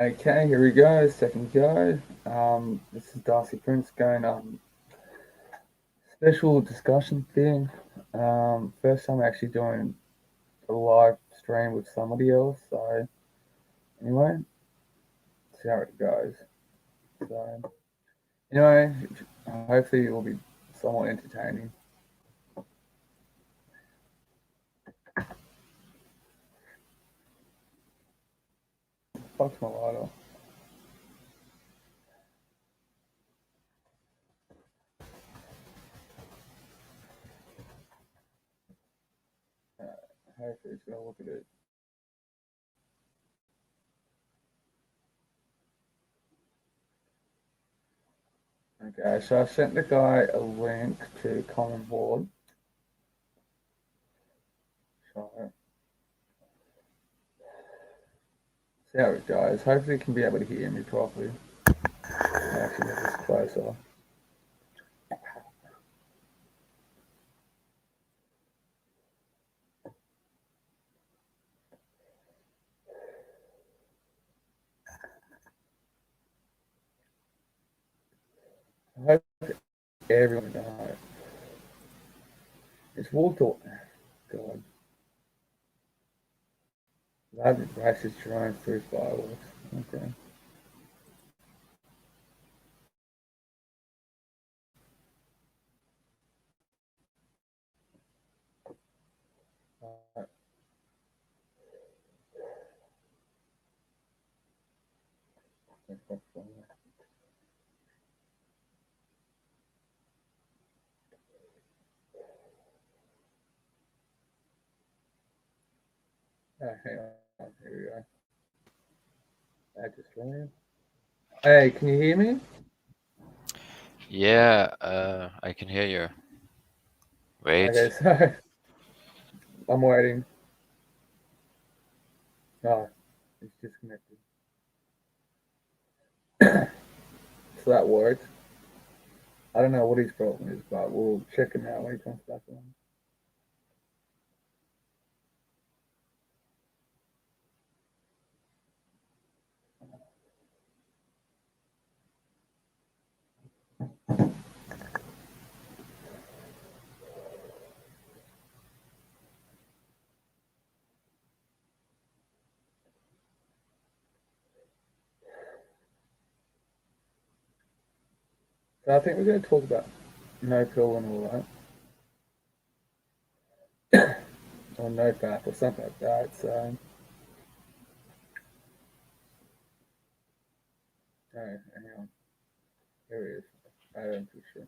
Okay, here we go. Second go. This is Darcy Prince going on special discussion thing. First time actually doing a live stream with somebody else. So anyway, see how it goes. So anyway, hopefully it will be somewhat entertaining. Fuck's my lighter. Hopefully it's gonna look at it. Okay, so I sent the guy a link to Common Board. So see how it goes. Hopefully you can be able to hear me properly. Actually, move this closer. I hope everyone knows. It's Walter. God. That races drones through fireworks. Okay. Alright. Hang on. Here we go. I just learned. Hey, can you hear me? Yeah, I can hear you. Okay, Wait. so I'm waiting. No, it's disconnected. So that worked. I don't know what his problem is, but we'll check him out when he comes back on. So I think we're going to talk about no pill and all that, or no fap or something like that. So, hang on. Here he is. I don't think so.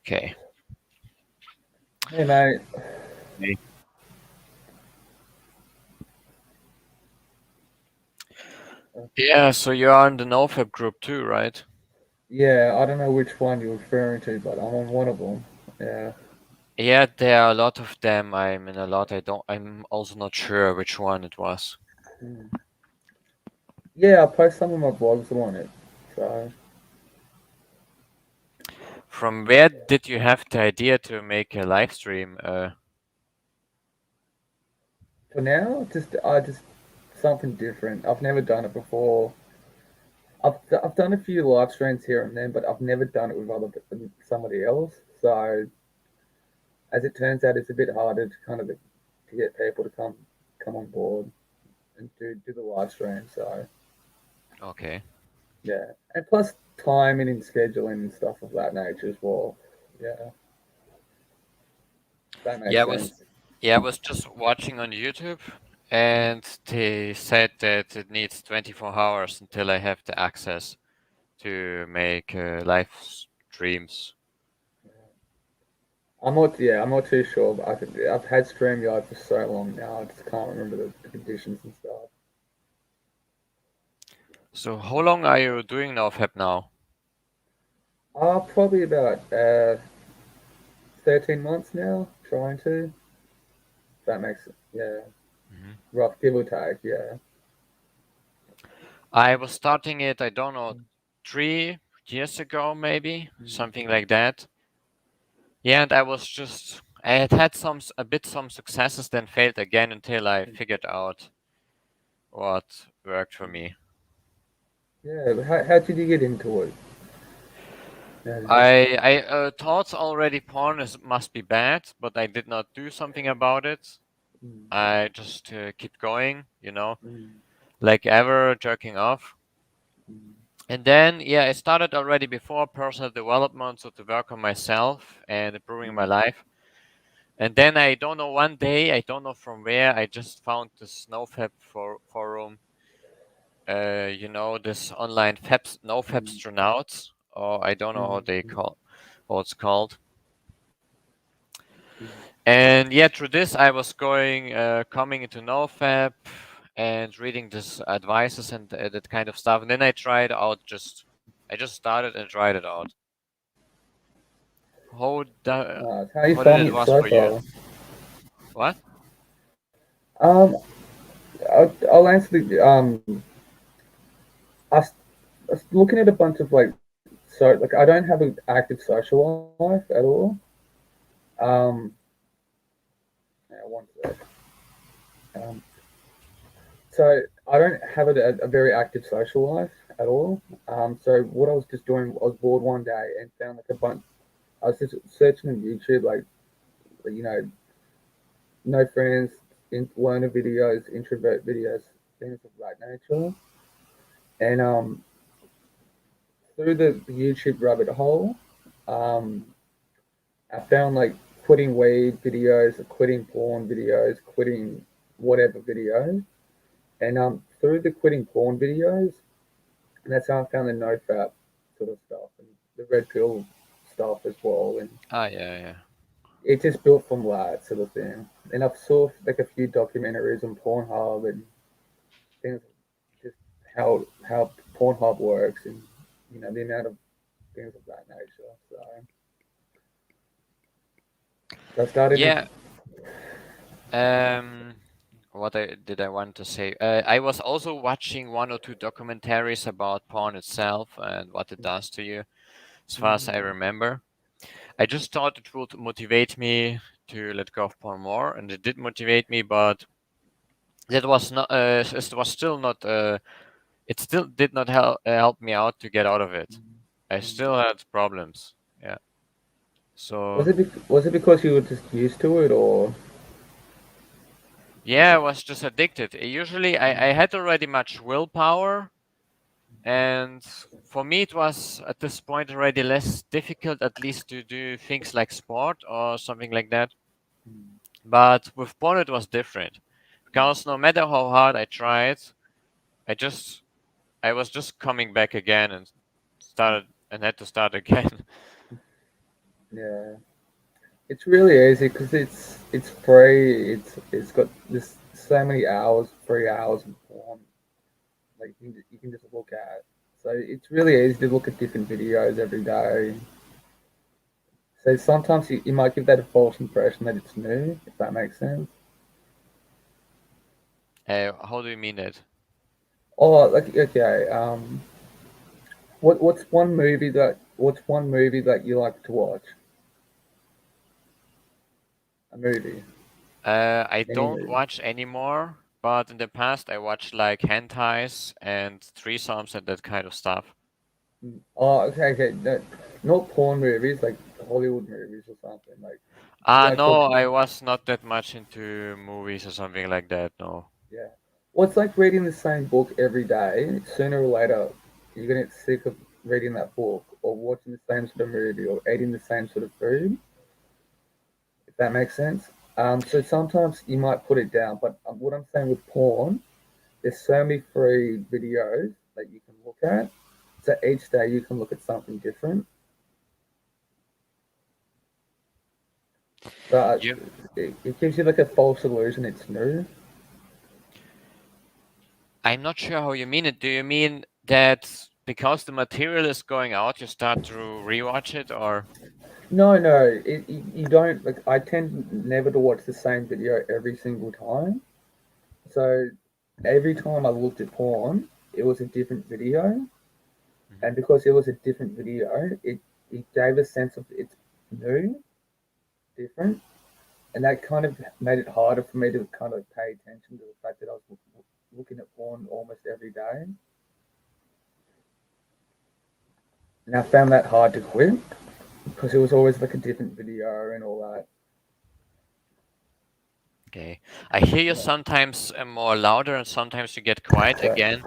Okay. Hey, mate. Hey. Yeah, so you're in the NoFap group too, right? Yeah, I don't know which one you're referring to, but I'm on one of them. Yeah. Yeah, there are a lot of them. I'm in a lot. I'm also not sure which one it was. Hmm. Yeah, I post some of my blogs on it. So From where did you have the idea to make a live stream? for now, I just something different. I've never done it before. I've done a few live streams here and then, but I've never done it with somebody else. So as it turns out, it's a bit harder to kind of to get people to come on board and do the live stream. So Okay. yeah, and plus timing and scheduling and stuff of that nature as well. Yeah, that Yeah, makes sense. I was just watching on YouTube, and they said that it needs 24 hours until I have the access to make live streams. I'm not too sure, but I've had StreamYard for so long now, I just can't remember the conditions and stuff. So how long are you doing NoFap now? Probably about 13 months now, trying to. That makes it, yeah, Mhm. rough give or take, yeah. I was starting it, I don't know, 3 years ago, maybe Mm. something like that. Yeah, and I had some successes, then failed again until I figured out what worked for me. Yeah, how did you get into it? How did you? I thought already porn must be bad, but I did not do something about it. Mm, I just keep going, mm, like ever jerking off. mm, And then, yeah, I started already before personal development, so to work on myself and improving my mm, life. And then I don't know, one day, I don't know from where, I just found this NoFap forum, this online Fabs, mm, NoFapstronauts, or I don't know mm, how it's called. mm, And yeah, through this, I was coming into NoFap and reading this advices and that kind of stuff. And then I just started and tried it out. How the, nice. How are you how did it finding it was so for you? far? What? Um, I'll answer the I, was looking at a bunch of like I don't have an active social life at all. Um, yeah, one sec. Um, so I don't have a very active social life at all. So what I was just doing, I was bored one day and found like a bunch. I was just searching on YouTube, like you know, no friends, learner videos, introvert videos, things of that nature. And through the YouTube rabbit hole, um, I found like quitting weed videos, quitting porn videos, quitting whatever videos. And through the quitting porn videos, and that's how I found the nofap sort of stuff and the red pill stuff as well. And Ah, yeah, yeah. it just built from that sort of thing. And I've saw like a few documentaries on Pornhub and things, just how Pornhub works and the amount of things of that nature. So I started in. Yeah. Um, what did I want to say? I was also watching one or two documentaries about porn itself and what it does to you, as far as I Mm, remember. I just thought it would motivate me to let go of porn more, and it did motivate me, but that was not. It was still not. It still did not help me out to get out of it. mm, I mm. still had problems. Yeah. So Was it because you were just used to it, or? yeah, I was just addicted. Usually, I Mm, had already much willpower, and for me, it was at this point already less difficult, at least to do things like sport or something like that. mm, But with porn, it was different because no matter how hard I tried, I just I was just coming back again mm. had to start again. Yeah, it's really easy because it's free. It's got this so many hours, 3 hours of porn. Like you can just look at. So it's really easy to look at different videos every day. So sometimes you might give that a false impression that it's new, if that makes sense. How do you mean it? Oh, like okay. What's one movie that you like to watch? A movie, I any don't movie. watch anymore, but in the past I watched like hentais and threesomes and that kind of stuff. Oh, okay, okay. No, not porn movies, like Hollywood movies or something. Like, do you Ah, like watching? no, I was not that much into movies or something like that. No. Yeah. Well, it's like reading the same book every day. Sooner or later, you're gonna get sick of reading that book or watching the same sort of movie or eating the same sort of food. If that makes sense. So sometimes you might put it down, but what I'm saying with porn, there's so many free videos that you can look at. So each day you can look at something different. So You, it gives you like a false illusion it's new. I'm not sure how you mean it. Do you mean that because the material is going out, you start to rewatch it, or? No, no, you don't. Like, I tend never to watch the same video every single time. So every time I looked at porn, it was a different video, Mhm. and because it was a different video, it gave a sense of it's new, different, and that kind of made it harder for me to kind of pay attention to the fact that I was looking at porn almost every day. and I found that hard to quit because it was always like a different video and all that. Okay. I hear you Yeah. sometimes more louder and sometimes you get quiet So again.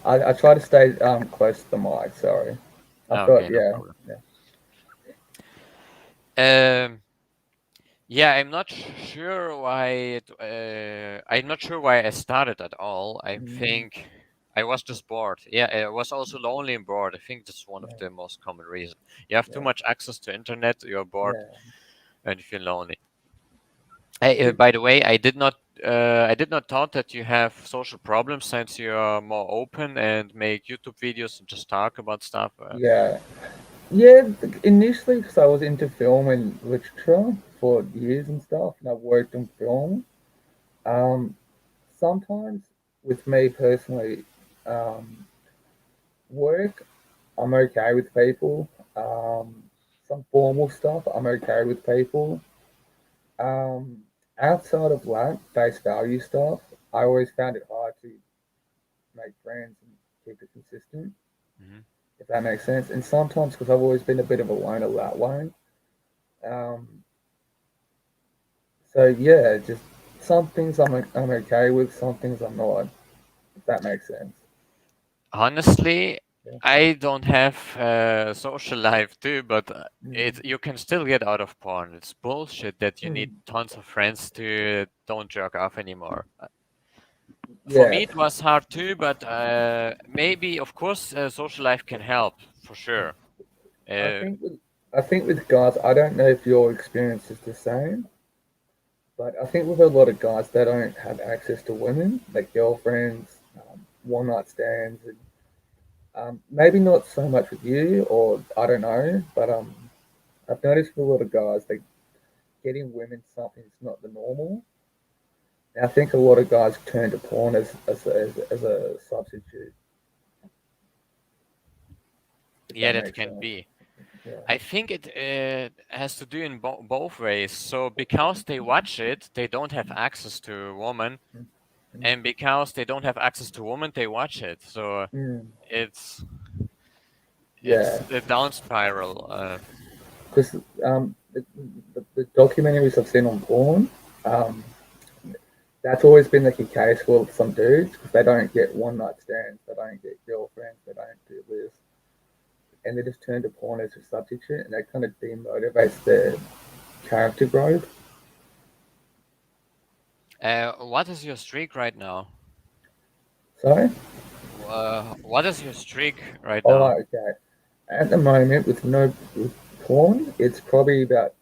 I try to stay close to the mic. Sorry, I thought Okay, no yeah, problem. yeah, Um, yeah, I'm not sure why I started at all. I mm, think I was just bored. Yeah, I was also lonely and bored. I think that's one of yeah, the most common reasons. You have too yeah, much access to internet, you're bored, yeah. and you feel lonely. It, By the way, I did not thought that you have social problems since you are more open and make YouTube videos and just talk about stuff. yeah, yeah. Initially, because I was into film and literature for years and stuff, and I worked in film. Um, Sometimes with me personally, um, work I'm okay with people. Some formal stuff I'm okay with people. Um, Outside of that, face value stuff, I always found it hard to make friends and keep it consistent, Mhm. if that makes sense. And sometimes, because I've always been a bit of a loner that way. Um, so yeah, just some things I'm okay with, some things I'm not, if that makes sense. Honestly, Yeah. I don't have a social life too, but Mm. you can still get out of porn. It's bullshit that you need Mm. tons of friends to don't jerk off anymore. For Yeah. me, it was hard too, but maybe, of course, social life can help for sure. I Uh, think with I think with guys, I don't know if your experience is the same, but I think with a lot of guys, they don't have access to women, like girlfriends, one night stands, and maybe not so much with you, or I don't know, but I've noticed with a lot of guys, like getting women something's not the normal. And I think a lot of guys turn to porn as a substitute, if yeah, that that makes can sense. be. Yeah. I think it has to do in both ways. So because they watch it, they don't have access to woman, Mm. and because they don't have access to woman, they watch it. So Mm. it's Yeah, it's a down spiral. because the documentaries I've seen on porn, um, that's always been like a case with some dudes because they don't get one night stands, they don't get girlfriends, they don't do this, and they just turn to porn as a substitute, and that kind of demotivates their character growth. What is your streak right now? So, What is your streak right oh, now? okay. At the moment, with porn, it's probably about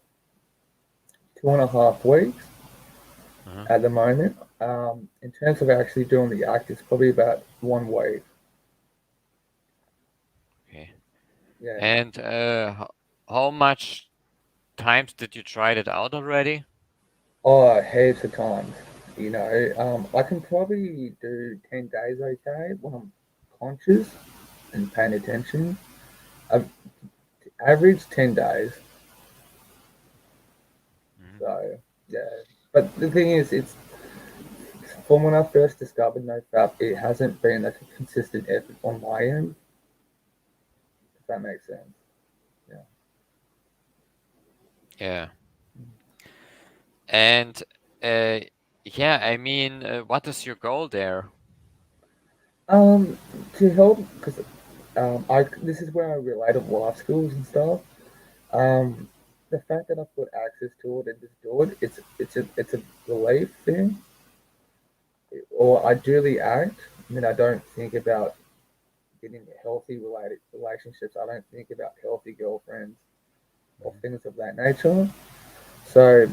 2.5 weeks Uh-huh. at the moment. In terms of actually doing the act, it's probably about 1 week. Okay. Yeah. And how much times did you try it out already? Oh, heaps of times. I can probably do 10 days okay when I'm conscious and paying attention. I've averaged 10 days. Mhm. So yeah. But the thing is, it's from when I first discovered NoFap, it hasn't been like a consistent effort on my end. If that makes sense. Yeah. Yeah. And uh, yeah, I mean, what is your goal there? To help because I this is where I relate to life skills and stuff. Um, the fact that I've got access to it and just do it, it's a relief thing. Or I duly act. I mean, I don't think about getting healthy related relationships. I don't think about healthy girlfriends or Mhm. things of that nature. So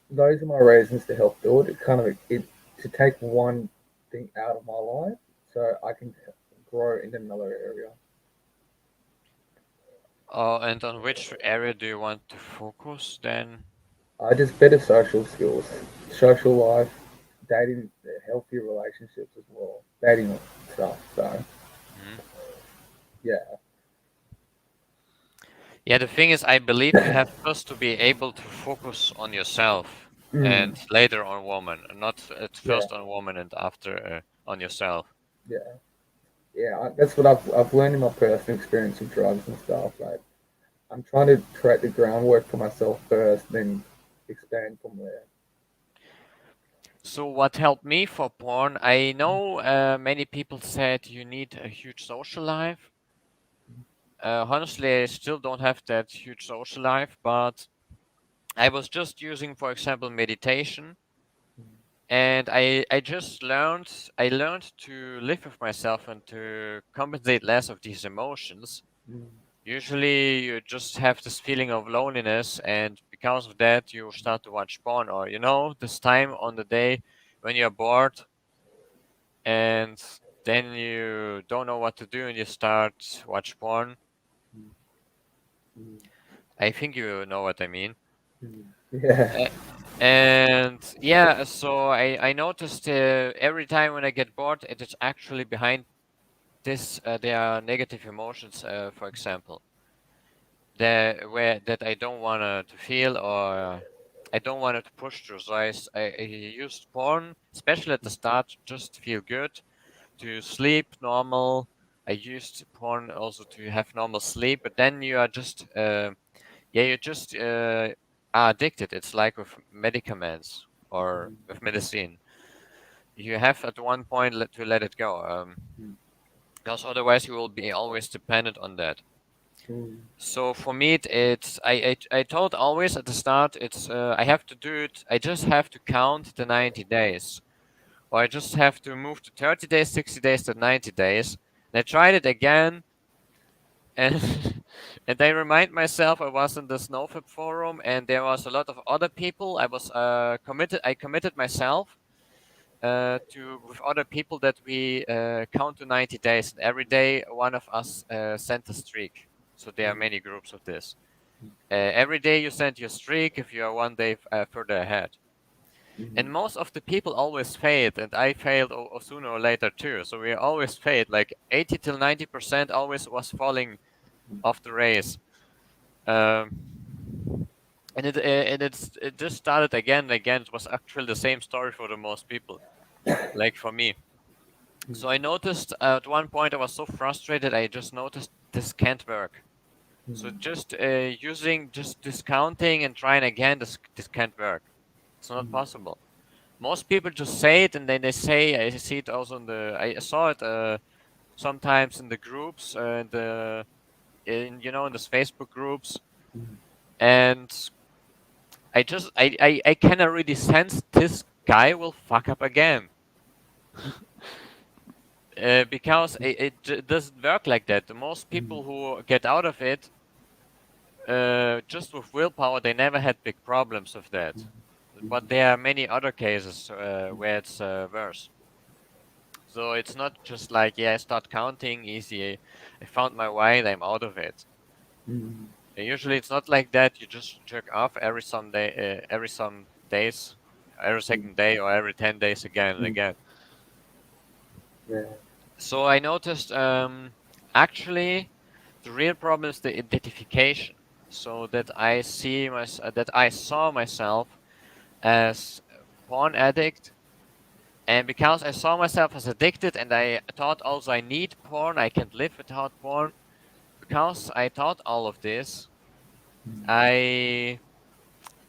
those are my reasons to help do it. It kind of it to take one thing out of my life so I can grow in another area. Oh, and on which area do you want to focus then? I just better social skills, social life, dating, healthy relationships as well, dating stuff. So Mhm. yeah. Yeah, the thing is, I believe you have first to be able to focus on yourself Mm, and later on woman, not at yeah, first on woman and after on yourself. yeah. yeah, that's what I've learned in my personal experience with drugs and stuff. Like I'm trying to create the groundwork for myself first, then expand from there. So what helped me for porn? I know many people said you need a huge social life. Honestly, I still don't have that huge social life, but I was just using, for example, meditation, and I learned to live with myself and to compensate less of these emotions. Mm, Usually, you just have this feeling of loneliness, and because of that, you start to watch porn, or this time on the day when you're bored, and then you don't know what to do, and you start watch porn. mm, mm, I think you know what I mean. mm. Yeah. A- And yeah, so I noticed every time when I get bored, it is actually behind this. There are negative emotions, for example, that I don't want to feel, or I don't want to push through. So I used porn, especially at the start, just to feel good, to sleep normal. I used porn also to have normal sleep, but then you are just yeah, you just are addicted. It's like with medicaments or Mm, with medicine. You have at one point to let it go, mm, because otherwise you will be always dependent on that. mm, So for me, it's I told always at the start, it's I have to do it. I just have to count the 90 days, or I just have to move to 30 days, 60 days to 90 days. And I tried it again, and and I remind myself I was in the Snowflake forum, and there was a lot of other people. I was committed. I committed myself to with other people that we count to 90 days, and every day one of us sent a streak. So there are mm, many groups of this. Every day you send your streak if you are one day further ahead. mm, And most of the people always failed, and I failed sooner or later too. So we always failed. Like 80 till 90% always was falling off the race. And it just started again and again. It was actually the same story for the most people, like for me. So I noticed at one point I was so frustrated. I just noticed this can't work. So mm, just using just discounting and trying again, this can't work. It's not mm, possible. Most people just say it, and then they say, I see it also in I saw it sometimes in the groups, in this Facebook groups, mm, and I cannot really sense this guy will fuck up again. Because it doesn't work like that. The most mm, people who get out of it just with willpower, they never had big problems with that. But there are many other cases where it's worse. So it's not just like, yeah, I start counting, easy, I found my way, I'm out of it. mm, Usually it's not like that. You just jerk off every some days, every mm, second day, or every 10 days again and mm. again. Yeah. So I noticed actually the real problem is the identification. So that that I saw myself as a porn addict, and because I saw myself as addicted, and I thought also I need porn, I can't live without porn. Because I thought all of this, Mm, I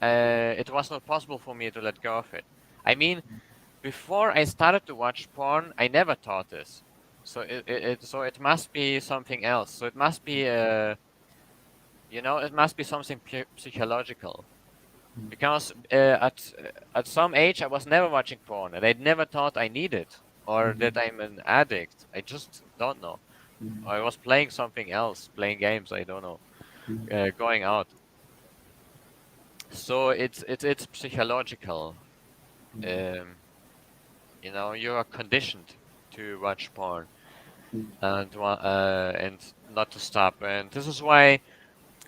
it was not possible for me to let go of it. I mean, before I started to watch porn, I never thought this. So it must be something else. So it must be it must be something psychological. mm, Because at some age I was never watching porn, and I never thought I need it or mm, that I'm an addict. I just don't know. mm, I was playing something else, playing games. I don't know, mm, going out. So it's psychological. Um, you are conditioned to watch porn mm, and not to stop. And this is why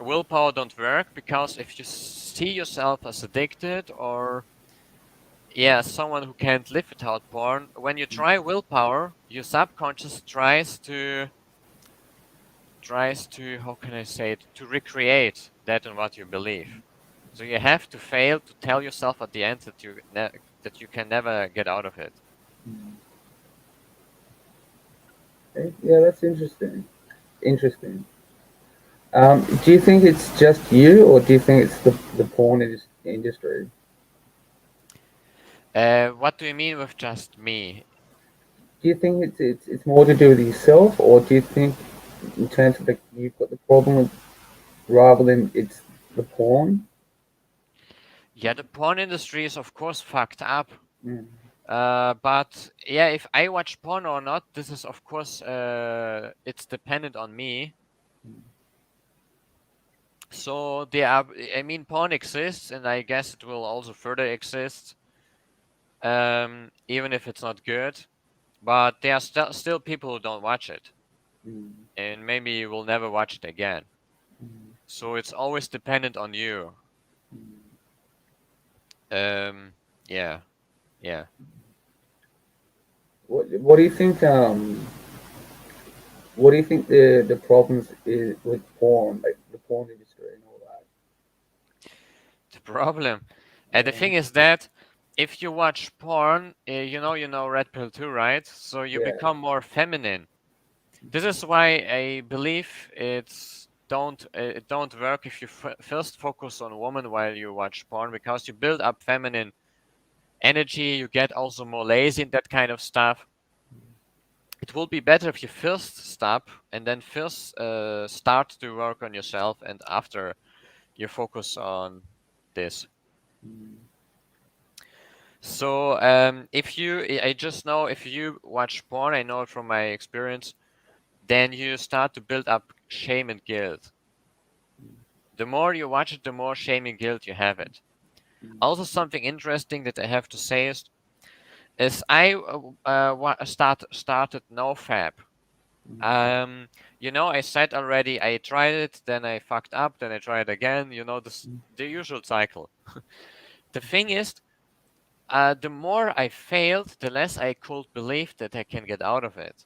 willpower don't work, because if you see yourself as addicted, or yeah, someone who can't live without porn, when you try willpower, your subconscious tries to how can I say it, to recreate that in what you believe. So you have to fail to tell yourself at the end that that you can never get out of it. mm. Yeah, that's interesting. Interesting. Do you think it's just you, or do you think it's the porn industry? What do you mean with just me? Do you think it's more to do with yourself, or do you think in terms of you've got the problem with, rather than it's the porn? Yeah, the porn industry is of course fucked up. Mm, But yeah, if I watch porn or not, this is of course it's dependent on me. So there are, I mean, porn exists, and I guess it will also further exist, even if it's not good. But there are still people who don't watch it, mm, and maybe will never watch it again. mm, So it's always dependent on you. mm. Um, yeah, yeah. What do you think? What do you think the problems is with porn, like the porn industry and all that? The problem, the Yeah, thing is that if you watch porn, you know Red Pill 2, right? So you yeah, become more feminine. This is why I believe it don't work if you first focus on woman while you watch porn, because you build up feminine energy, you get also more lazy and that kind of stuff. It will be better if you first stop and then first start to work on yourself, and after you focus on this. mm, So if you, I just know if you watch porn, I know it from my experience, then you start to build up shame and guilt. The more you watch it, the more shame and guilt you have it. Also, something interesting that I have to say is I started NoFap. Um, I said already I tried it, then I fucked up, then I tried again. You know, this the usual cycle. The thing is, the more I failed, the less I could believe that I can get out of it.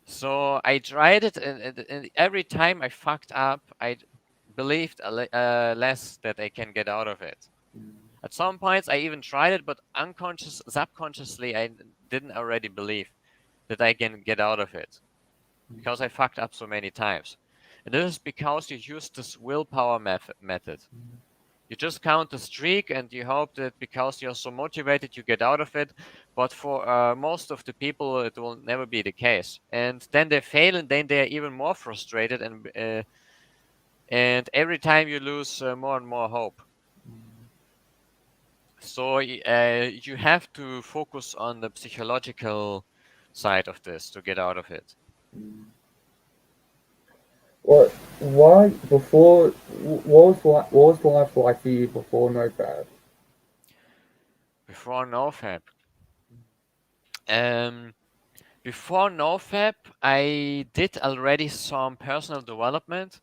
So I tried it, and every time I fucked up, I believed less that I can get out of it. At some points, I even tried it, but subconsciously, I didn't already believe that I can get out of it because I fucked up so many times. And this is because you use this willpower method. You just count the streak and you hope that because you're so motivated, you get out of it. But for most of the people, it will never be the case. And then they fail, and then they're even more frustrated. And every time you lose more and more hope. So you have to focus on the psychological side of this to get out of it. mm. What? Why before? What was life like for you before NoFap? Before NoFap. Um, Before NoFap, I did already some personal development.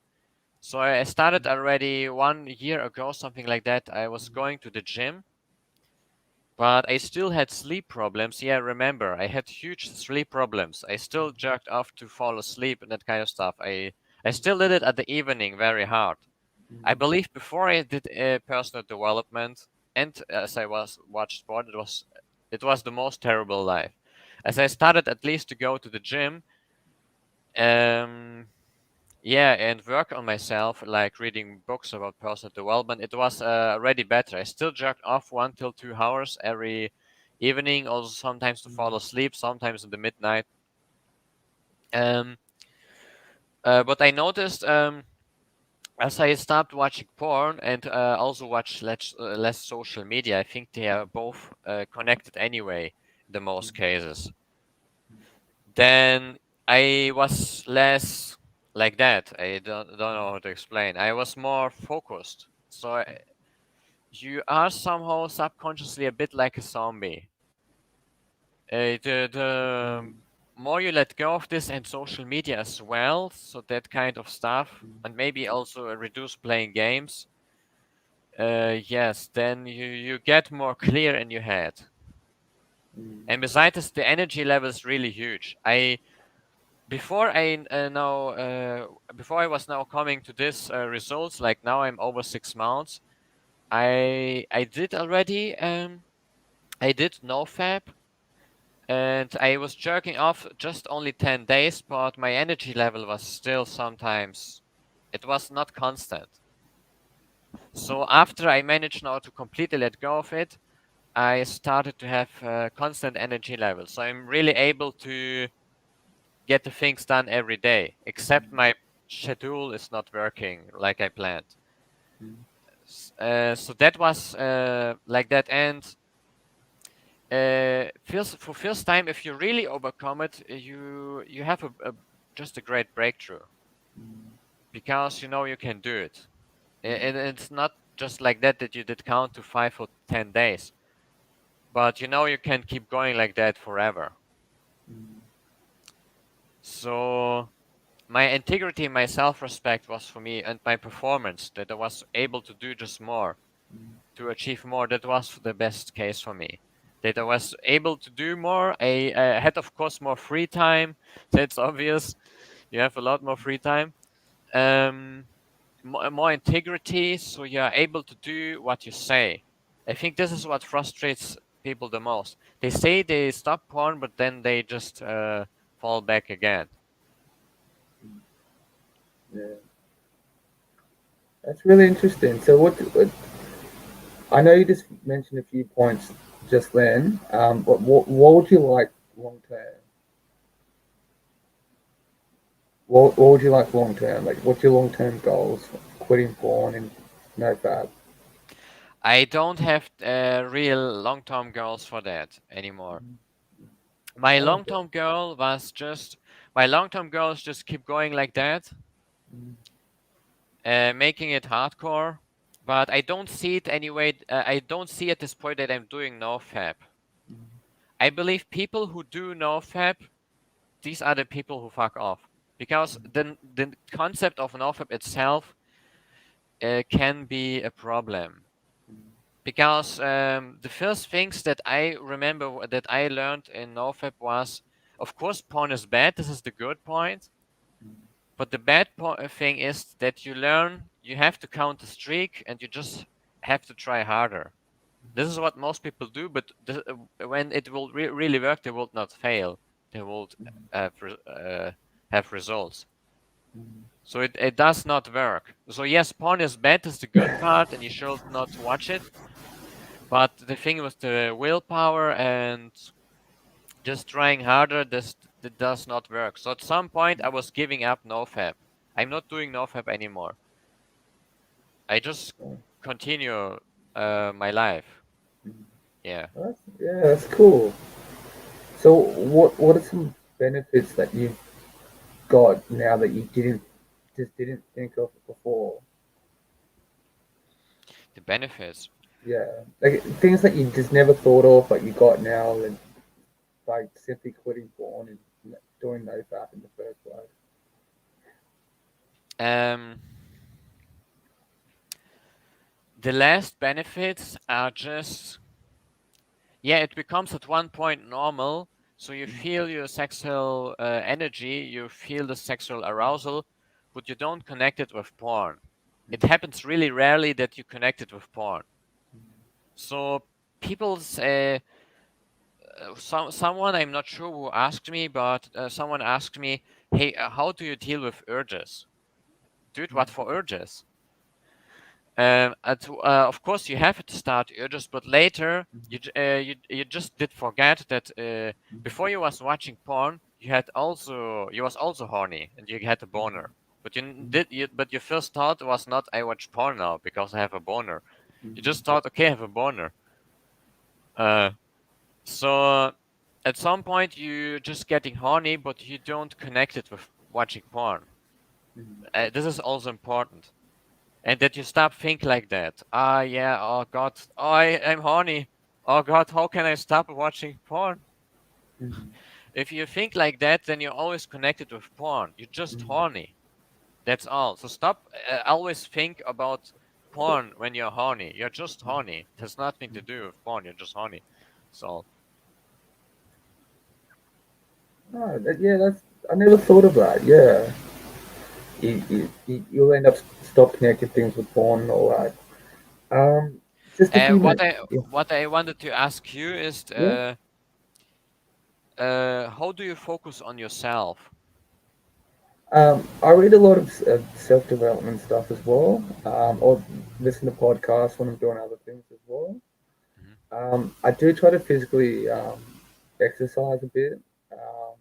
So I started already 1 year ago, something like that. I was going to the gym, but I still had sleep problems. Yeah, remember, I had huge sleep problems. I still jerked off to fall asleep and that kind of stuff. I still did it at the evening very hard. I believe before I did personal development and as I was watched sport, it was the most terrible life. As I started at least to go to the gym, um, yeah, and work on myself, like reading books about personal development, it was already better. I still jerked off 1 till 2 hours every evening, also sometimes to fall asleep, sometimes in the midnight. Um, but I noticed as I stopped watching porn and also watch less social media, I think they are both connected anyway in the most cases. Then I was less like that. I don't know how to explain. I was more focused. So you are somehow subconsciously a bit like a zombie. The more you let go of this and social media as well, so that kind of stuff, and maybe also reduce playing games. Yes, then you get more clear in your head. And besides this, the energy level is really huge. Before I before I was now coming to this results, like now I'm over 6 months. I did already I did NoFap, and I was jerking off just only 10 days, but my energy level was still sometimes, it was not constant. So after I managed now to completely let go of it, I started to have constant energy level. So I'm really able to get the things done every day, except my schedule is not working like I planned. So that was like that. And first time, if you really overcome it, you have just a great breakthrough because you know you can do it. And it's not just like that you did count to 5 or 10 days, but you know you can keep going like that forever. So my integrity, my self-respect was for me, and my performance that I was able to do just more, to achieve more. That was the best case for me. That I was able to do more. I had, of course, more free time. That's obvious. You have a lot more free time. Um, more integrity, so you are able to do what you say. I think this is what frustrates people the most. They say they stop porn, but then they just fall back again. Yeah, that's really interesting. So, what I know you just mentioned a few points just then. But what would you like long term? What would you like long term? Like, what's your long term goals? Quitting porn and no fab. I don't have real long-term goals for that anymore. My Oh, okay. long-term goal was just my long-term goal is just keep going like that, making it hardcore. But I don't see it anyway. I don't see at this point that I'm doing no fab. I believe people who do no fab, these are the people who fuck off, because the concept of no fab itself can be a problem. Because the first things that I remember that I learned in NoFap was, of course, porn is bad. This is the good point. But the thing is that you learn you have to count the streak and you just have to try harder. This is what most people do, but when it will really work, they will not fail. They will have results. So it does not work. So yes, porn is bad. Is the good part, and you should not watch it. But the thing with the willpower and just trying harder, this that does not work. So at some point, I was giving up NoFap. I'm not doing NoFap anymore. I just continue my life. Yeah. Yeah, that's cool. So, what are some benefits that you've got now that you didn't think of before? The benefits. Yeah, like things that you just never thought of, but you got now, and by simply quitting porn and doing no fap in the first place. Um, the last benefits are just, yeah, it becomes at one point normal. So you feel your sexual energy, you feel the sexual arousal, but you don't connect it with porn. It happens really rarely that you connect it with porn. So people say, someone, I'm not sure who asked me, but someone asked me, "Hey, how do you deal with urges, dude? What for urges?" Of course, you have to start urges, but later you just did forget that before you was watching porn, you was also horny and you had a boner. But but your first thought was not, I watch porn now because I have a boner. You just thought, okay, I have a boner. Uh, so at some point you just getting horny, but you don't connect it with watching porn. This is also important. And that you stop think like that. Ah, yeah, oh God, oh, I'm horny. Oh God, how can I stop watching porn? If you think like that, then you're always connected with porn. You're just horny. That's all. So stop always think about porn when you're horny. You're just horny. It has nothing to do with porn. You're just horny. So Oh, yeah, that's I never thought of that. Yeah, you'll end up stop connecting things with porn and all that. Just a few what minutes. I what I wanted to ask you is Yeah. how do you focus on yourself? I read a lot of self development stuff as well, or listen to podcasts when I'm doing other things as well. Mhm. I do try to physically exercise a bit. Um,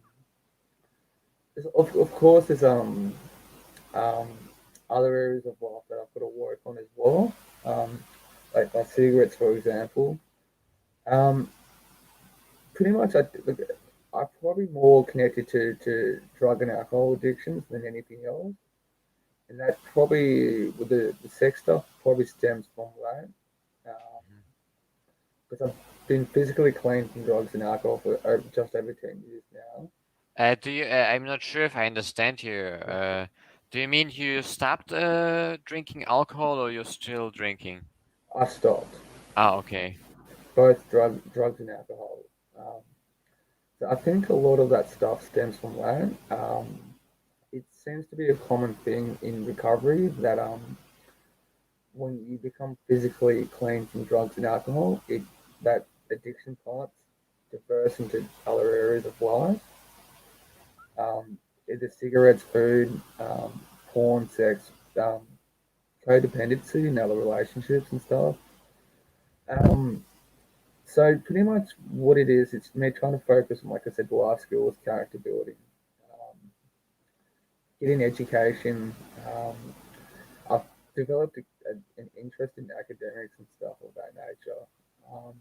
of course, there's um, other areas of life that I've got to work on as well, like my cigarettes, for example. Um, Pretty much, look, I'm probably more connected to drug and alcohol addictions than anything else. And that probably with the sex stuff probably stems from that, Mhm. because I've been physically clean from drugs and alcohol for just over 10 years now. Do you? I'm not sure if I understand you. Do you mean you stopped drinking alcohol, or you're still drinking? I stopped Ah, okay. both drugs and alcohol. Um, so I think a lot of that stuff stems from that. It seems to be a common thing in recovery that when you become physically clean from drugs and alcohol, it that addiction parts diverse into other areas of life. Either cigarettes, food, porn, sex, codependency in other relationships and stuff. Um, so pretty much what it is, it's me trying to focus on, like I said, life skills, character building, um, getting education. Um, I've developed an interest in academics and stuff of that nature. Um,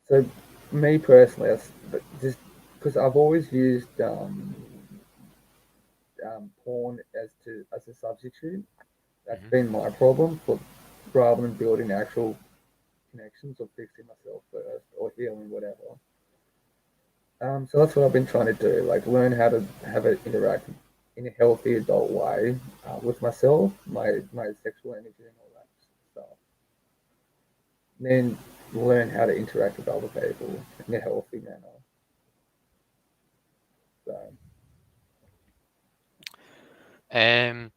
so me personally, just because I've always used porn as a substitute. That's Hmm. been my problem for rather than building actual connections or fixing myself first or healing whatever. So that's what I've been trying to do, like learn how to have it interact in a healthy adult way with myself, my sexual energy and all that stuff. And then learn how to interact with other people in a healthy manner. So Um.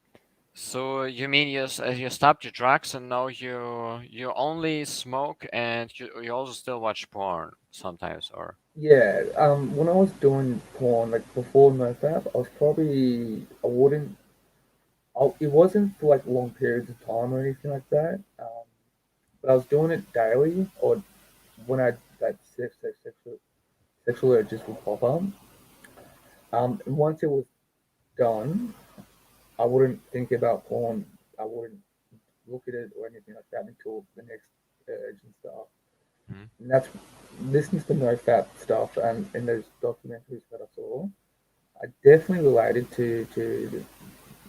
So you mean you stopped your drugs and now you only smoke and you also still watch porn sometimes, or? yeah, when I was doing porn, like before NoFap, I was probably I wouldn't it wasn't for like long periods of time or anything like that. But I was doing it daily, or when I that sexual urges would pop up. And once it was done, I wouldn't think about porn. I wouldn't look at it or anything like that until the next urge and stuff. Mhm. And that's listening to the no fat stuff and those documentaries that I saw. I definitely related to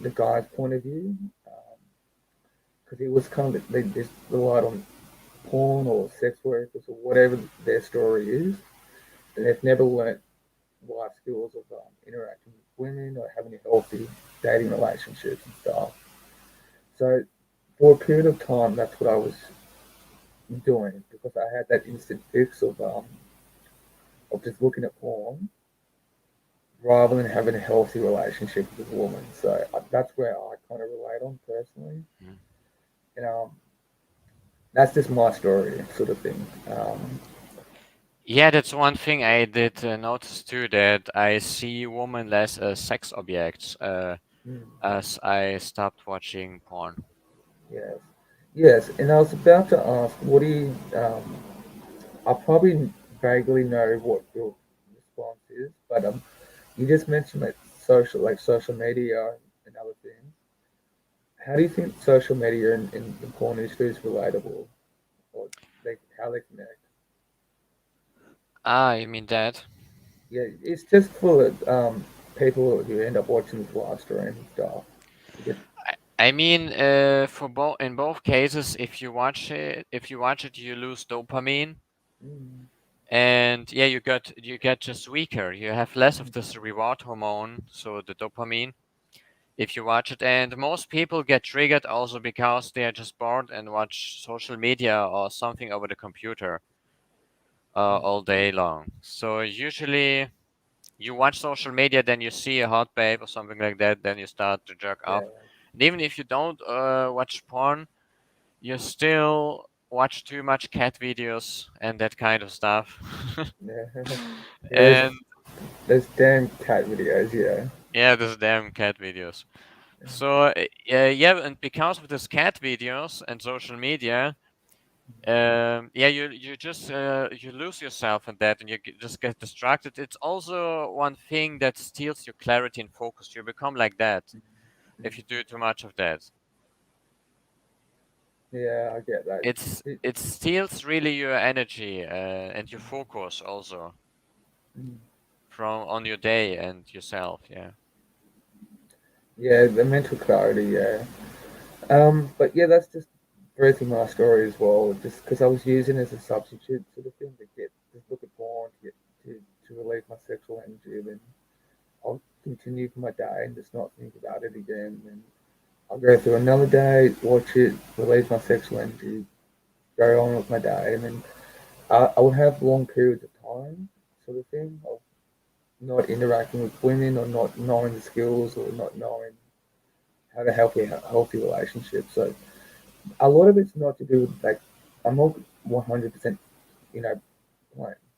the guy's point of view because he was kind of they just relied on porn or sex workers or whatever their story is, and they've never learnt life skills of interacting with women or having a healthy dating relationships and stuff. So for a period of time, that's what I was doing because I had that instant fix of just looking at porn rather than having a healthy relationship with a woman. So that's where I kind of relate on personally. Mhm. You know, that's just my story, sort of thing. Yeah, that's one thing I did notice too, that I see women less as sex objects Mm, as I stopped watching porn. yes, yes. And I was about to ask, what do you? I probably vaguely know what your response is, but you just mentioned that social media and other things. How do you think social media and the porn industry is relatable, or how they connect? Ah, you mean that? Yeah, it's just full of people who end up watching this live stream and stuff. You get, I mean, for both in both cases, if you watch it, you lose dopamine, mm, and yeah, you get just weaker. You have less of mm, this reward hormone, so the dopamine. If you watch it, and most people get triggered also because they are just bored and watch social media or something over the computer mm, all day long. So usually you watch social media, then you see a hot babe or something like that, then you start to jerk yeah, off. And even if you don't watch porn, you still. watch too much cat videos and that kind of stuff. Yeah, yeah. And Those damn cat videos. Yeah. yeah, those damn cat videos. So yeah, and because of these cat videos and social media, yeah, you just you lose yourself in that, and just get distracted. It's also one thing that steals your clarity and focus. You become like that if you do too much of that. Yeah, I get that. It steals really your energy and your focus also Mm. from on your day and yourself. Yeah. Yeah, the mental clarity. Yeah. But yeah, that's just briefly my story as well. Just because I was using it as a substitute sort of thing to get just look at porn to get to relieve my sexual energy. Then I'll continue for my day and just not think about it again. And I'll go through another day, watch it, relieve my sexual energy, go on with my day, and then I would have long periods of time, sort of thing, of not interacting with women or not knowing the skills or not knowing how to help a healthy relationship. So a lot of it's not to do with like I'm not 100% you know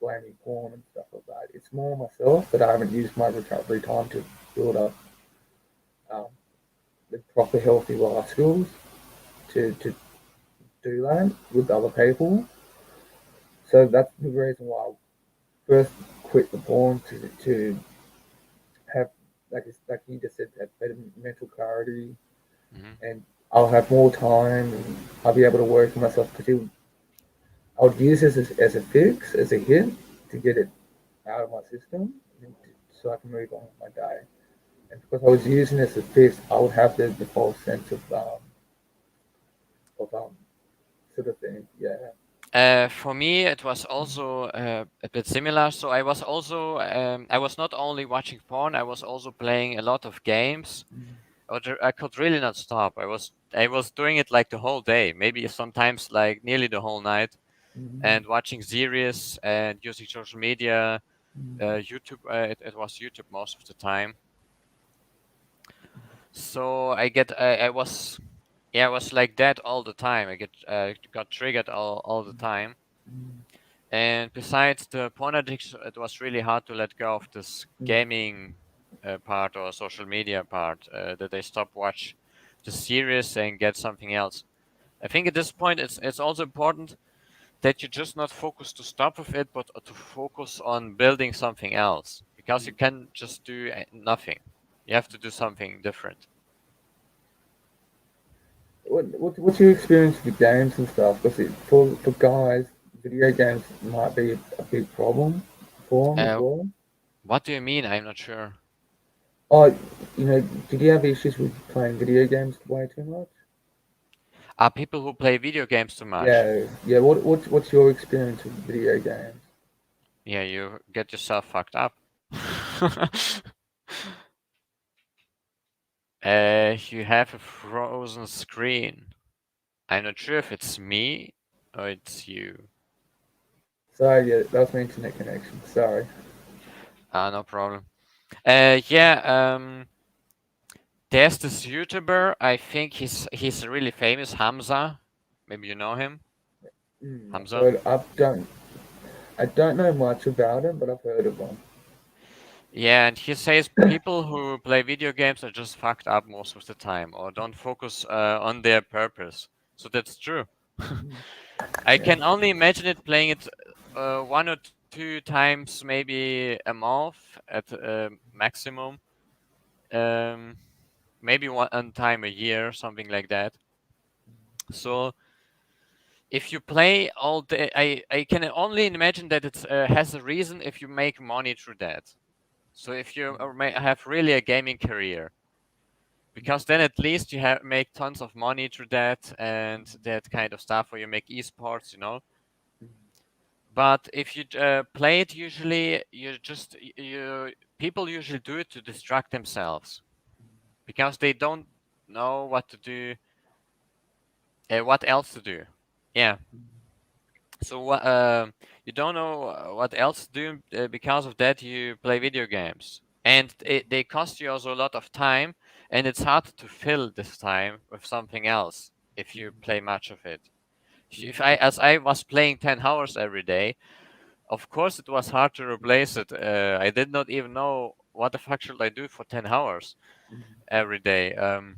blaming porn and stuff like that. It's more myself that I haven't used my recovery time to build up um, the proper healthy life skills to do that with other people. So that's the reason why I first quit the porn to have like you just said, have better mental clarity, Hmm. and I'll have more time and I'll be able to work on myself because I would use this as a fix, as a hit to get it out of my system so I can move on with my day. And because I was using this as a fix, I would have the false sense of sort of thing. Yeah. For me, it was also a bit similar. So I was also I was not only watching porn, I was also playing a lot of games. I could really not stop. I was doing it like the whole day, maybe sometimes like nearly the whole night, Mm-hmm. and watching series and using social media, YouTube. It was YouTube most of the time. So I was yeah, I was like that all the time. I got triggered all the time. And besides the porn addiction, it was really hard to let go of this gaming part or social media part. That I stop watch the series and get something else. I think at this point it's also important that you just not focus to stop with it, but to focus on building something else because you can just do nothing. You have to do something different. What's your experience with games and stuff? Because for guys, video games might be a big problem for them as Uh, well. what do you mean? I'm not sure. Oh, did you have issues with playing video games way too much? Are people who play video games too much? Yeah, yeah. What's your experience with video games? Yeah, you get yourself fucked up. You have a frozen screen. I'm not sure if it's me or it's you. Sorry, yeah, that was my internet connection. Sorry. No problem. Yeah, there's this YouTuber. I think he's really famous, Hamza. Maybe you know him, I've Hamza. heard. I don't know much about him, but I've heard of him. Yeah, and he says people who play video games are just fucked up most of the time or don't focus on their purpose. So that's true. I Yeah. can only imagine it playing it one or two times, maybe a month at maximum. Um, Maybe one time a year, something like that. So if you play all day, I can only imagine that it has a reason if you make money through that. So if you have really a gaming career, because then at least you have make tons of money through that and that kind of stuff, or you make esports, you know. But if you play it, usually you people usually do it to distract themselves because they don't know what to do, what else to do. Yeah. So you don't know what else to do because of that you play video games, and they cost you also a lot of time, and it's hard to fill this time with something else if you play much of it. If I as I was playing 10 hours every day, of course it was hard to replace it. I did not even know what the fuck should I do for 10 hours Mm, every day. mm.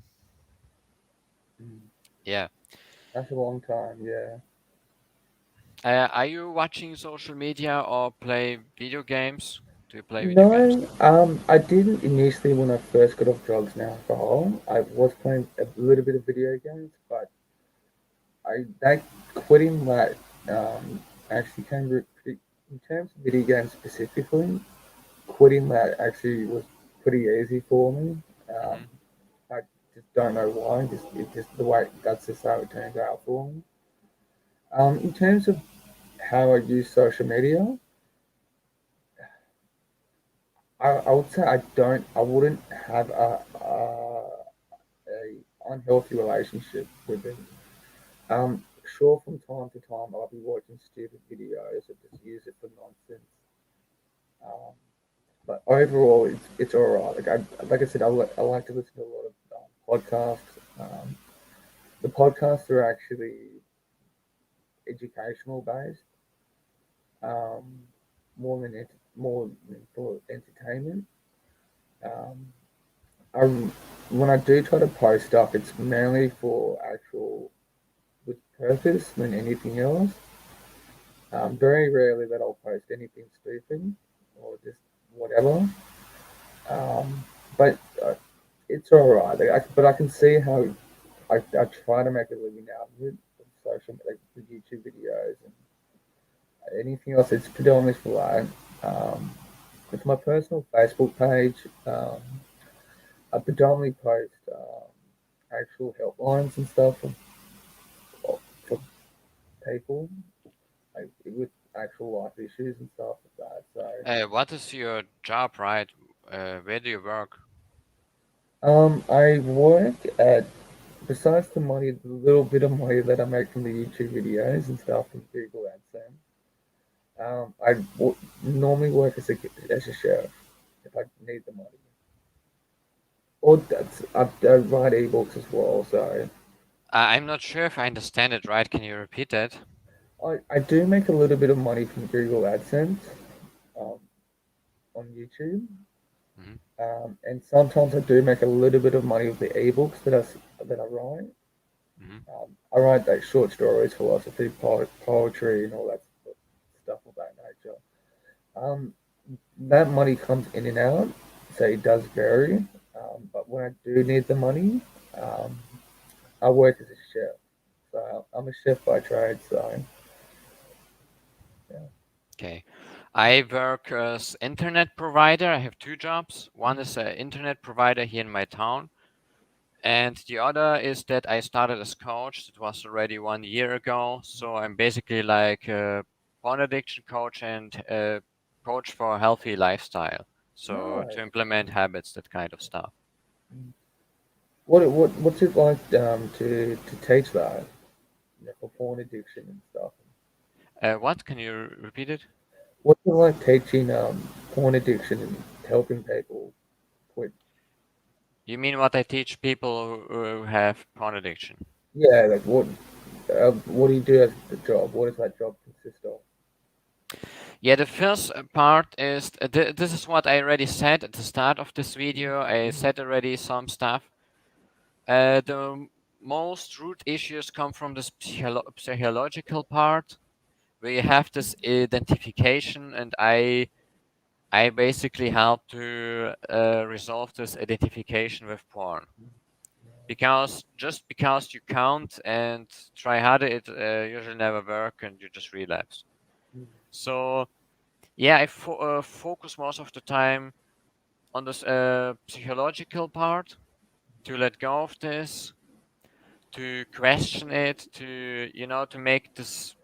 Yeah. That's a long time. Yeah. Are you watching social media or play video games? Do you play video games? No, I didn't initially when I first got off drugs and alcohol. I was playing a little bit of video games, but I that quitting that actually came pretty, in terms of video games specifically. Quitting that actually was pretty easy for me. Um, Mm-hmm. I just don't know why. Just the way that's just how it turned out for me. In terms of how I use social media, I would say I wouldn't have a unhealthy relationship with it. Sure, from time to time I'll be watching stupid videos or just use it for nonsense. Um, but overall, it's all right. Like I said, I like to listen to a lot of podcasts. The podcasts are actually educational based, um, more than for entertainment. Um, I when I do try to post stuff, it's mainly for actual with purpose than anything else. Very rarely that I'll post anything stupid or just whatever. Um, but it's all right. But I can see how I try to make a living out of it, social like with YouTube videos and anything else. It's predominantly for that. With my personal Facebook page, I predominantly post actual helplines and stuff for people like with actual life issues and stuff like that. What is your job, right? Where do you work? I work at besides the money, the little bit of money that I make from the YouTube videos and stuff from Google AdSense. Normally work as a chef if I need the money. Or I write ebooks as well, so I'm not sure if I understand it right. Can you repeat that? I do make a little bit of money from Google AdSense um, on YouTube, Hmm. and sometimes I do make a little bit of money with the ebooks that I write. Hmm. I write like short stories, philosophy, poetry, and all that stuff of that nature. Um, that money comes in and out, so it does vary. But when I do need the money, um, I work as a chef. So I'm a chef by trade. So yeah. Okay. I work as internet provider. I have two jobs. One is an internet provider here in my town, and the other is that I started as coach. It was already 1 year ago. So I'm basically like a porn addiction coach and a coach for a healthy lifestyle. So to Nice. implement habits, that kind of stuff. What's it like to teach that, for porn addiction and stuff? What? Can you repeat it? What's it like teaching porn addiction and helping people quit? You mean what I teach people who have porn addiction? Yeah, like what do you do as the job? What does that job consist of? Yeah, the first part is this is what I already said at the start of this video. I said already some stuff. The most root issues come from this psychological part, where you have this identification, and I basically help to resolve this identification with porn. Because just because you count and try harder, it usually never work, and you just relapse. So yeah, I focus most of the time on this psychological part, to let go of this, to question it, to to make this.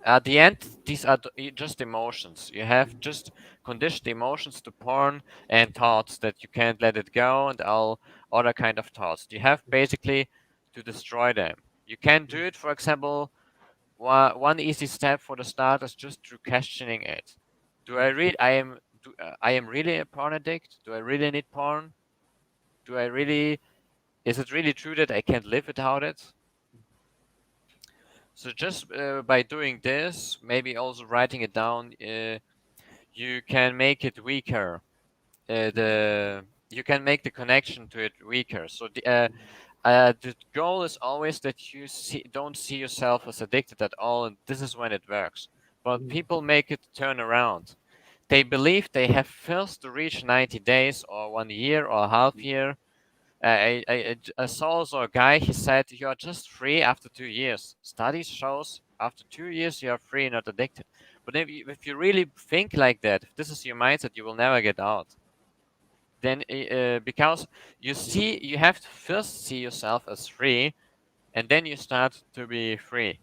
At the end, these are just emotions. You have just conditioned emotions to porn and thoughts that you can't let it go, and all other kind of thoughts. You have basically to destroy them. You can do it, for example. One easy step for the start is just through questioning it. Do I read? I am really a porn addict. Do I really need porn? Do I really? Is it really true that I can't live without it? So just by doing this, maybe also writing it down, you can make it weaker. The You can make the connection to it weaker. So the goal is always that don't see yourself as addicted at all, and this is when it works. But Mm, people make it turn around. They believe they have first to reach 90 days or 1 year or a half year. I saw also a guy, he said, you are just free after 2 years. Studies shows after 2 years you are free, not addicted. But if you really think like that, if this is your mindset, you will never get out. Then because you have to first see yourself as free, and then you start to be free.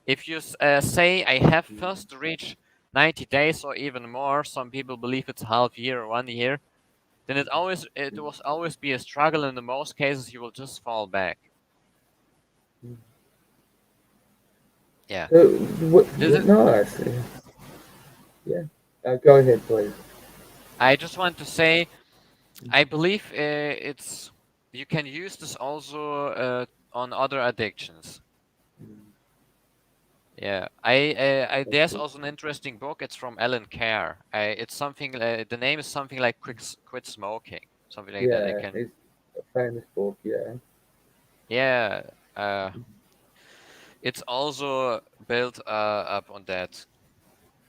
If you say I have mm, first to reach 90 days or even more, some people believe it's half year or 1 year, then it will always be a struggle, and in most cases you will just fall back. mm. Yeah. So, This is no, I see. Yeah. Go ahead, please. I just want to say I believe it's you can use this also on other addictions. Mm, Yeah, I that's there's good. also an interesting book. It's from Alan Carr. It's something. The name is something like Quit Smoking," something like that. I Yeah, can. it's a famous book. Yeah. Yeah, it's also built up on that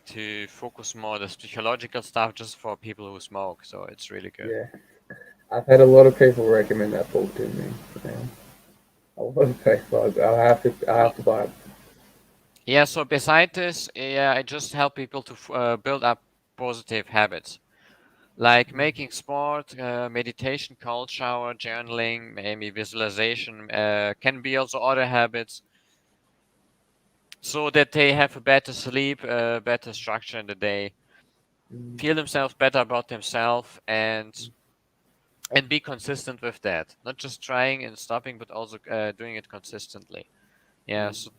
to focus more the psychological stuff just for people who smoke. So it's really good. Yeah. I've had a lot of people recommend that book to me. Yeah. A lot of people. I So have to buy it. yeah. So beside this, yeah, I just help people to build up positive habits, like making sport, meditation, cold shower, journaling, maybe visualization, can be also other habits, so that they have a better sleep, better structure in the day, Mm, feel themselves better about themselves, and be consistent with that. Not just trying and stopping, but also doing it consistently. Yeah. mm. So,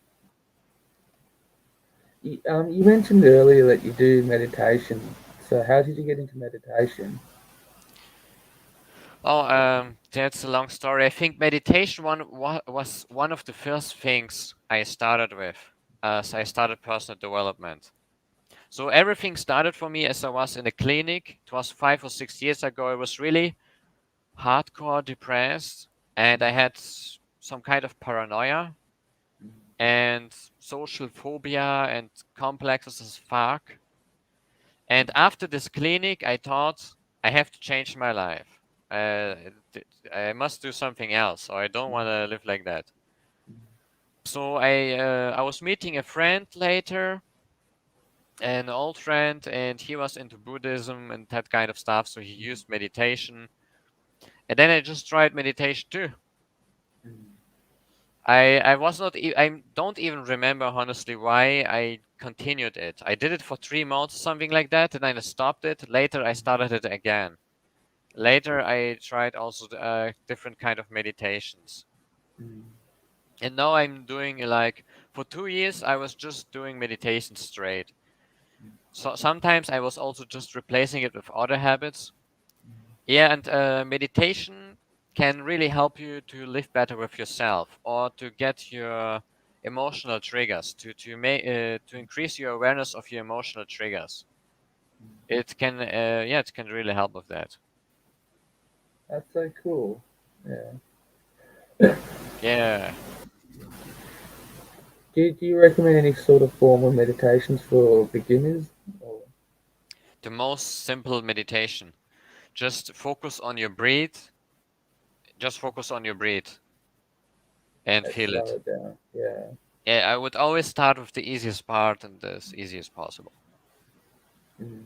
You mentioned earlier that you do meditation. So how did you get into meditation? that's a long story. I think meditation was one of the first things I started with, as I started personal development. So everything started for me as I was in a clinic. It was 5 or 6 years ago. I was really hardcore depressed, and I had some kind of paranoia and social phobia and complexes as fuck. And after this clinic, I thought I have to change my life. Uh, I must do something else, or I don't want to live like that. So I was meeting a friend later, an old friend, and he was into Buddhism and that kind of stuff. So he used meditation, and then I just tried meditation too. I was not I don't even remember honestly why I continued it. I did it for 3 months, something like that, and then I stopped it. Later, I started it again. Later, I tried also different kind of meditations, and now I'm doing like for 2 years I was just doing meditation straight. So sometimes I was also just replacing it with other habits. Yeah, and meditation can really help you to live better with yourself, or to get your emotional triggers, to increase your awareness of your emotional triggers. It can yeah, it can really help with that. That's so cool. Yeah. Yeah, Do you recommend any sort of form of meditations for beginners? Or, the most simple meditation. Just focus on your breath. Just focus on your breath and let's feel slow it. it down. Yeah. Yeah, I would always start with the easiest part and as easy as possible.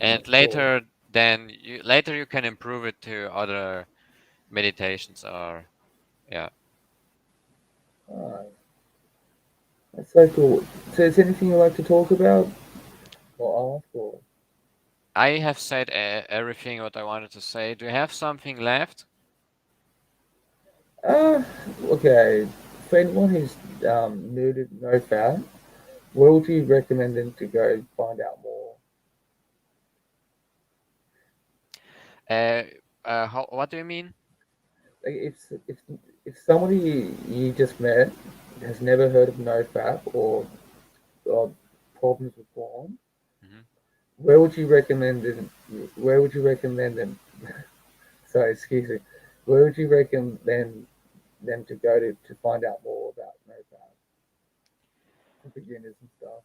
And Of course. later you can improve it to other meditations, or yeah. Alright. That's so cool. So is there anything you'd like to talk about or ask or I have said everything what I wanted to say. Do you have something left? uh okay. For anyone who's new to no fat, where would you recommend them to go find out more? uh what do you mean? Like if somebody you just met has never heard of NoFap or problems with porn, Hmm. where would you recommend them? Where would you recommend them? Sorry, excuse me. Where would you recommend them to go to find out more about NoFap for beginners and stuff?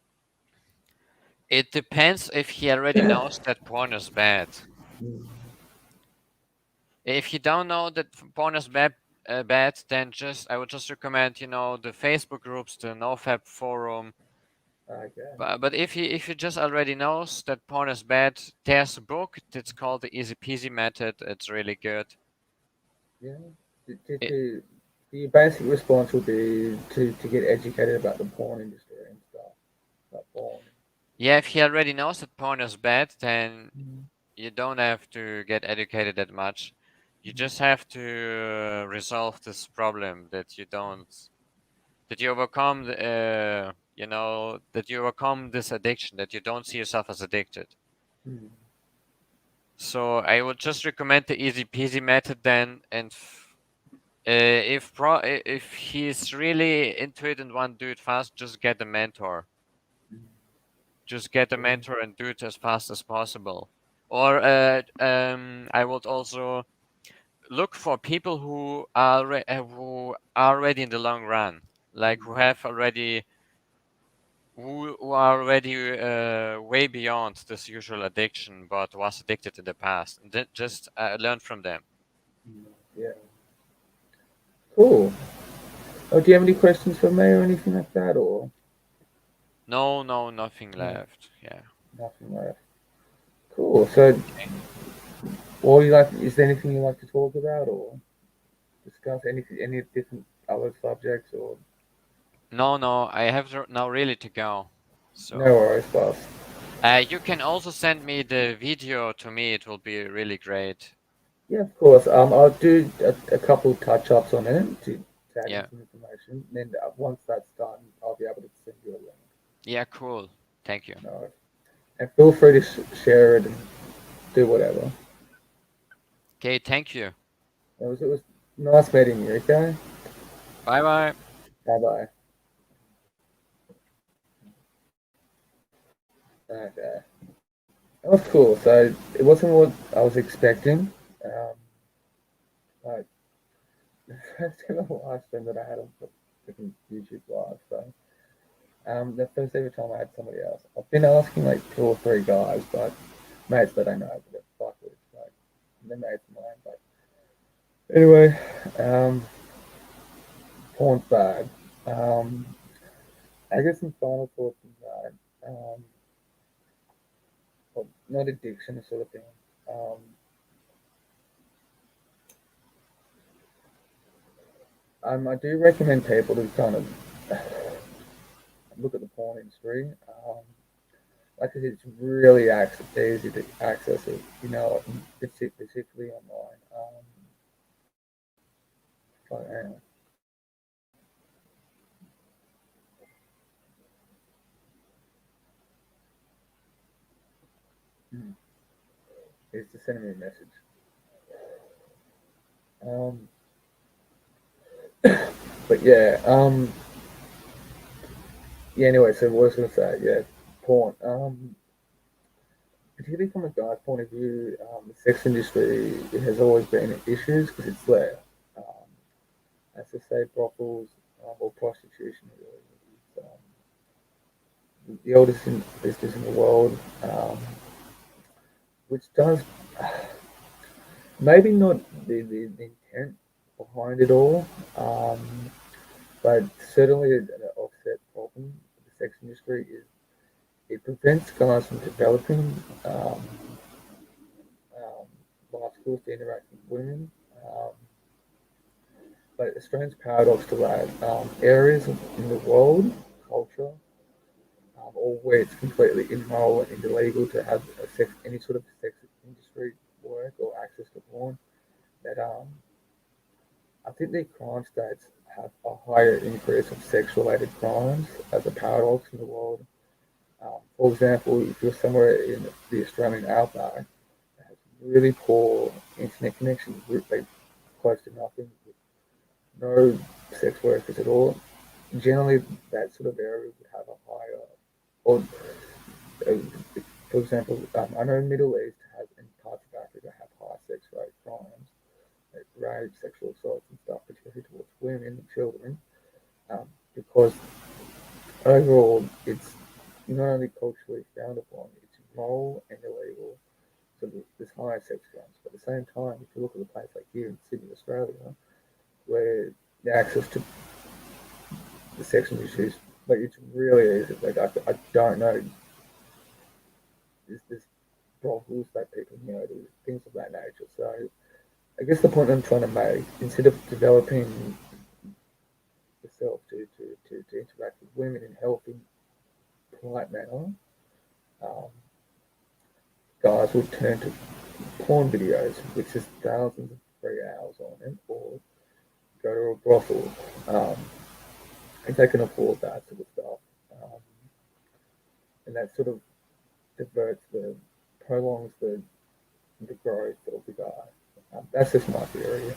It depends if he already knows that porn is bad. Mm, If you don't know that porn is bad, then just I would just recommend the Facebook groups, the NoFap forum. okay. But if he just already knows that porn is bad, there's a book. It's called the Easy Peasy Method. It's really good. Yeah. To, It, to, your basic response would be to get educated about the porn industry and stuff, about porn. yeah, if he already knows that porn is bad, then Mm, you don't have to get educated that much. You just have to resolve this problem that you overcome that you overcome this addiction, that you don't see yourself as addicted. mm, So I would just recommend the easy peasy method then, and if he's really into it and want to do it fast, just get a mentor. mm, Just get a yeah. mentor and do it as fast as possible. Or I would also look for people who are already in the long run, like Mm, who are already way beyond this usual addiction, but was addicted in the past, and then just learn from them. mm, yeah. Cool. Oh, do you have any questions for me or anything like that, or No, no, nothing no, left. Yeah. nothing left? Cool. So, or you like? Is there anything you like to talk about or discuss? Any different other subjects or? No, no, I have now really to go. No So, worries, boss. you can also send me the video to me. It will be really great. Yeah, of course. I'll do a couple touch ups on it to add in Yeah. some information. Then once that's done, I'll be able to send you a link. Yeah, cool. Thank you. No, and feel free to share it and do whatever. Okay, thank you. It was nice meeting you. Okay. Bye bye. Bye bye. Okay. That was cool. So it wasn't what I was expecting. Um, like the first ever live stream that I had on freaking YouTube live. So the first ever time I had somebody else. I've been asking like two or three guys, but mates that I know, but they're fuckers. Like they're mates of mine. But anyway, porn's bad. Um, I guess some final thoughts on that. Well, not addiction sort of thing. Um, I do recommend people to kind of look at the porn industry. Like I said, it's really easy to access it, you know, particularly online. But anyway, it's to send me a message. Um, but yeah, yeah. Anyway, so what was I going to say? Yeah, porn. Particularly from a guy's point of view, the sex industry has always been issues because it's there. Um, as I say, brothels or prostitution really is the oldest business in the world, which does maybe not the intent behind it all, um, but certainly an offset problem with the sex industry is it prevents guys from developing um, um, life skills to interact with women. Um, but a strange paradox to that. Areas in the world, culture, or where it's completely immoral and illegal to have any sort of sex industry work or access to porn, that I think the crime states have a higher increase of sex-related crimes as a paradox in the world. For example, if you're somewhere in the Australian outback that has really poor internet connections, like close to nothing, no sex workers at all, generally that sort of area would have a higher, or uh, for example, I know Middle East has and parts of Africa have high sex rate crimes, like rape, sexual assaults and stuff, particularly towards women and children, because overall it's not only culturally frowned upon, it's moral and illegal. So there's higher sex crimes. But at the same time, if you look at a place like here in Sydney, Australia, where the access to the sexual issues, like it's really easy. Like I don't know, there's brothels that people do things of that nature. So I guess the point I'm trying to make, instead of developing yourself to interact with women in a healthy, polite manner, um, guys will turn to porn videos, which is thousands of free hours on it, or go to a brothel, um, if they can afford that sort of stuff. Um, and that sort of diverts prolongs the growth of the guy. That's just my theory.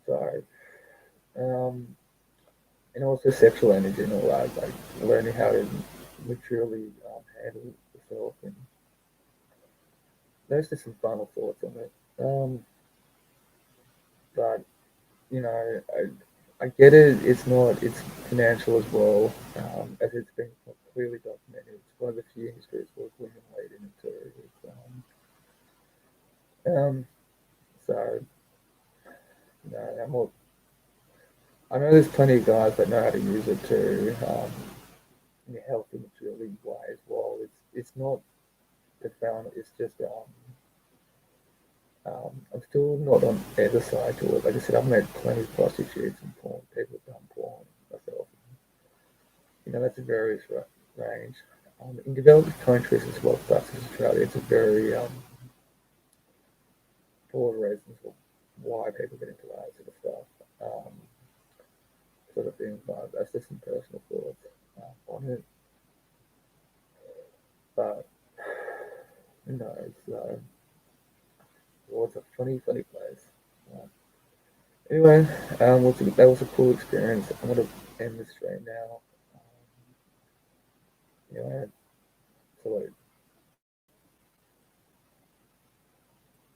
So, um, and also sexual energy and all that, like learning how to maturely handle yourself. And those are some final thoughts on it. But I get it. It's not. It's financial as well, as it's been clearly documented. It's one of the few industries where women lead in it too. Um, so I'm all, I know there's plenty of guys that know how to use it too, in a healthy, maturely way as well. It's not profound. It's just I'm still not on either side to it. Like I said, I've met plenty of prostitutes and porn people have done porn myself. That's a various range. In developed countries as well, such as Australia, it's a very full of reasons why people get into that sort of stuff, sort of thing. But that's just some personal thoughts on it. But who knows? Well, it's a funny, funny place. Uh, anyway, that was a cool experience. I'm gonna end this stream now. Anyway, so